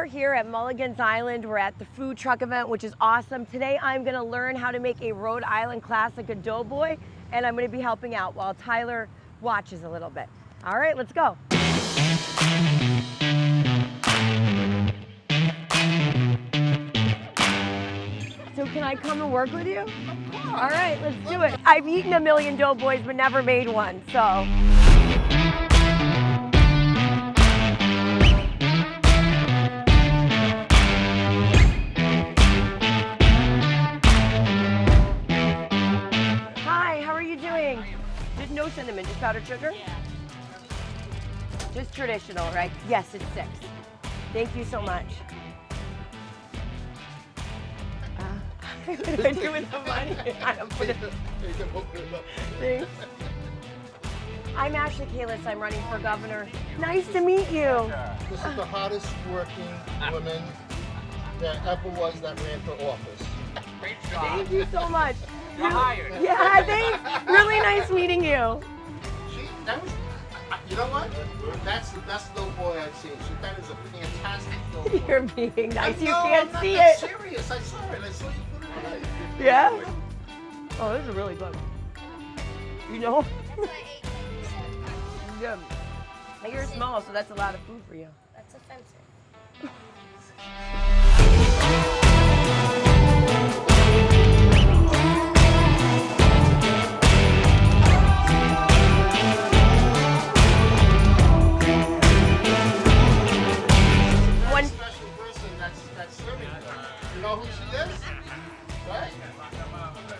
are here at Mulligan's Island. We're at the food truck event, which is awesome. Today I'm gonna learn how to make a Rhode Island classic, a doughboy, and I'm gonna be helping out while Tyler watches a little bit. All right, let's go. So can I come and work with you? All right, let's do it. I've eaten a million doughboys, but never made one, so. No cinnamon, just powdered sugar? Yeah. Just traditional, right? Yes, it's 6. Thank you so much. What do I do with the money? I don't put it. Thanks. I'm Ashley Kalis. I'm running for governor. Nice to meet you. This is the hottest working woman that ever was that ran for office. Great job. Thank you so much. You're hired. Yeah, thanks. Really nice meeting you. That was, you know what? That's the best doughboy I've seen. That is a fantastic doughboy. You're being nice. You No, can't I'm see not it. serious. I saw it. I saw you put it on. Yeah? Oh, this is really good. You know? Yeah. You're small, so that's a lot of food for you. That's offensive. One special person that's serving her. You know who she is? Right?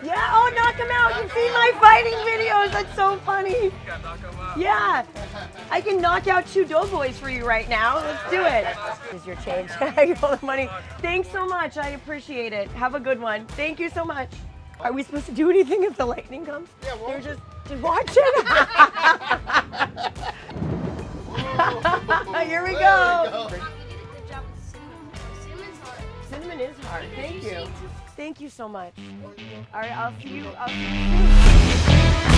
Yeah, oh, knock him out. You've seen my fighting videos. That's so funny. Yeah. I can knock out 2 doughboys for you right now. Let's do it. Here's your change. All the money. Thanks so much. I appreciate it. Have a good one. Thank you so much. Are we supposed to do anything if the lightning comes? Yeah, well, You're just watch it. Here we go. Good job with cinnamon. Cinnamon's hard. Cinnamon is hard. Thank you. Thank you so much. All right, I'll see you soon.